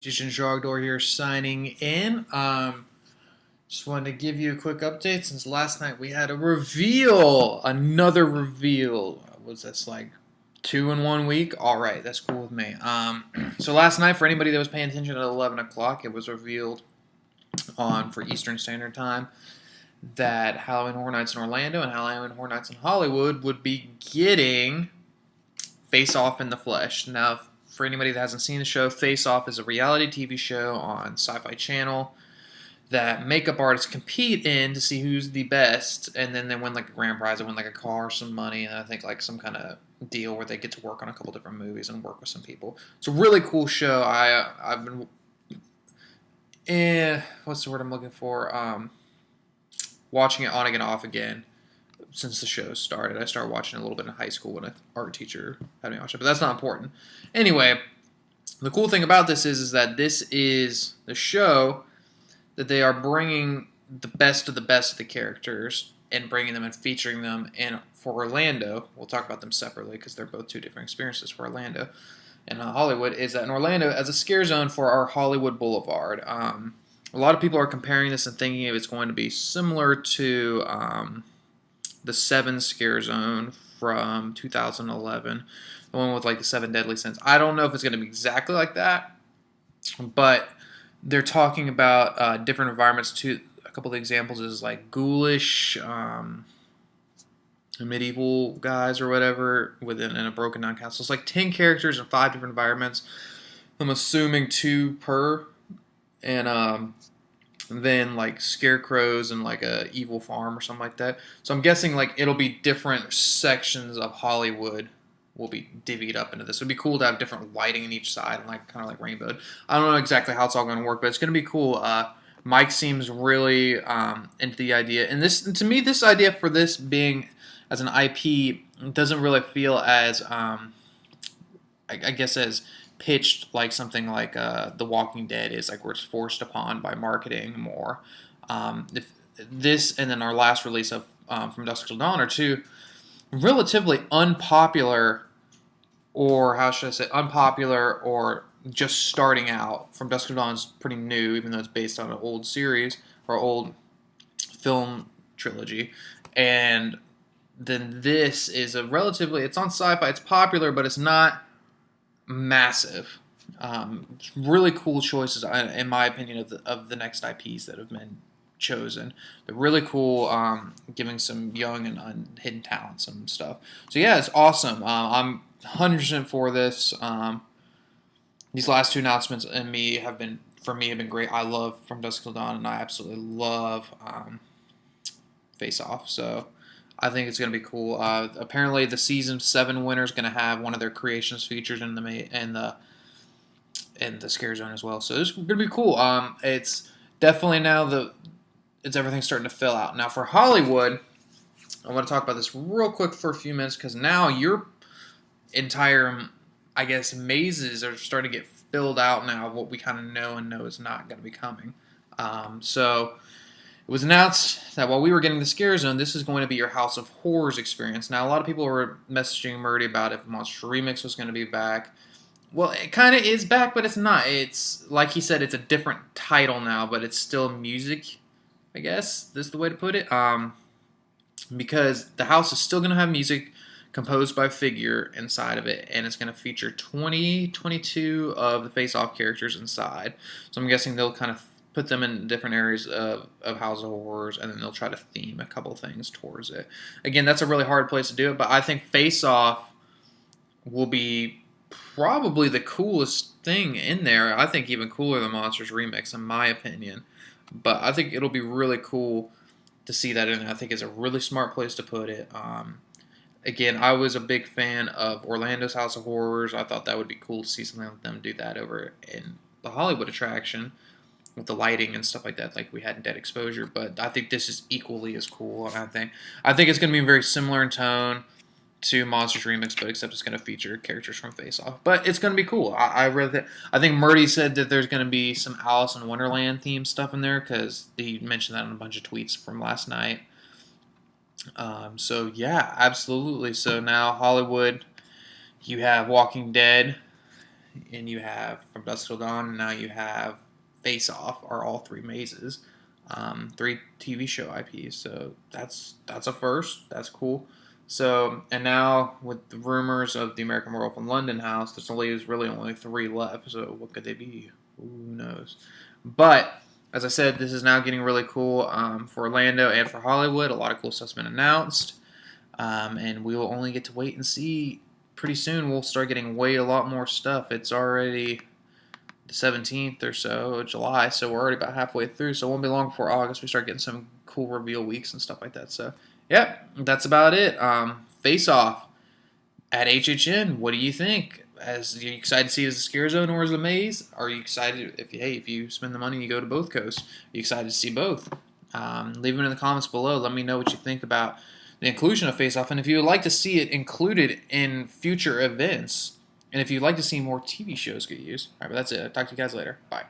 HHN Door here signing in. Just wanted to give you a quick update since last night we had a reveal. Another reveal. Was this like 2 in 1 week? Alright, that's cool with me. So last night, for anybody that was paying attention at 11 o'clock, it was revealed for Eastern Standard Time that Halloween Horror Nights in Orlando and Halloween Horror Nights in Hollywood would be getting Face Off in the flesh. Now, for anybody that hasn't seen the show, Face Off is a reality TV show on Sci-Fi Channel that makeup artists compete in to see who's the best, and then they win like a grand prize. They win like a car, some money, and I think like some kind of deal where they get to work on a couple different movies and work with some people. It's a really cool show. I've been what's the word I'm looking for? Watching it on again, off again since the show started. I started watching it a little bit in high school when an art teacher had me watch it, but that's not important. Anyway, the cool thing about this is that this is the show that they are bringing the best of the characters and bringing them and featuring them in for Orlando. We'll talk about them separately because they're both two different experiences for Orlando and Hollywood. Is that in Orlando as a scare zone for our Hollywood Boulevard. A lot of people are comparing this and thinking it's going to be similar to the 7 Scare Zone from 2011, the one with like the 7 deadly sins. I don't know if it's going to be exactly like that, but they're talking about different environments too. A couple of examples is like ghoulish, medieval guys or whatever within in a broken down castle. It's like 10 characters in 5 different environments. I'm assuming 2 per, and then like scarecrows and like a evil farm or something like that. So I'm guessing like it'll be different sections of Hollywood will be divvied up into this. It'd be cool to have different lighting in each side and like kind of like rainbow. I don't know exactly how it's all going to work, but it's going to be cool. Mike seems really into the idea, and this to me, this idea for this being as an IP doesn't really feel as I guess as pitched like something like The Walking Dead is, like where it's forced upon by marketing more. If this and then our last release of From Dusk Till Dawn are two relatively unpopular, or how should I say, unpopular or just starting out. From Dusk Till Dawn is pretty new, even though it's based on an old series or old film trilogy. And then this is a relatively, it's on Sci-Fi, it's popular, but it's not massive. Really cool choices, in my opinion, of the next IPs that have been chosen. They're really cool, giving some young and hidden talent some stuff. So yeah, it's awesome. I'm 100% for this. These last 2 announcements have been great. I love From Dusk Till Dawn, and I absolutely love Face Off. So I think it's going to be cool. Apparently, the season 7 winner is going to have one of their creations featured in the Scare Zone as well. So this is going to be cool. It's definitely now it's everything starting to fill out. Now for Hollywood, I want to talk about this real quick for a few minutes because now your entire, I guess, mazes are starting to get filled out now of what we kind of know and know is not going to be coming. So it was announced that while we were getting the Scare Zone, this is going to be your House of Horrors experience. Now, a lot of people were messaging Murdy about if Monster Remix was going to be back. Well, it kind of is back, but it's not. It's, like he said, it's a different title now, but it's still music, I guess. This is the way to put it. Because the house is still going to have music composed by Figure inside of it, and it's going to feature 22 of the Face-Off characters inside. So I'm guessing they'll kind of put them in different areas of House of Horrors, and then they'll try to theme a couple things towards it. Again, that's a really hard place to do it, but I think Face-Off will be probably the coolest thing in there. I think even cooler than Monsters Remix, in my opinion. But I think it'll be really cool to see that in there. I think it's a really smart place to put it. Again, I was a big fan of Orlando's House of Horrors. I thought that would be cool to see something like them do that over in the Hollywood attraction with the lighting and stuff like that, like we had in Dead Exposure. But I think this is equally as cool. And I think it's going to be very similar in tone to Monsters Remix, but except it's going to feature characters from Face Off. But it's going to be cool. I think Murdy said that there's going to be some Alice in Wonderland themed stuff in there because he mentioned that in a bunch of tweets from last night. So yeah, absolutely. So now Hollywood, you have Walking Dead, and you have From Dusk Till Dawn, and now you have Face Off are all 3 mazes, 3 TV show IPs. So that's a first. That's cool. So, and now with the rumors of the American Werewolf in London house, there's really only 3 left. So what could they be? Who knows? But as I said, this is now getting really cool for Orlando and for Hollywood. A lot of cool stuff's been announced, and we will only get to wait and see. Pretty soon, we'll start getting a lot more stuff. It's already the 17th or so of July, so we're already about halfway through. So it won't be long before August we start getting some cool reveal weeks and stuff like that. So yeah, that's about it. Face Off at HHN. What do you think? Are you excited to see it as a Scarezone or as a maze? Are you excited if you spend the money and you go to both coasts? Are you excited to see both? Leave them in the comments below. Let me know what you think about the inclusion of Face Off, and if you would like to see it included in future events, and if you'd like to see more TV shows get used. All right, but that's it. I'll talk to you guys later. Bye.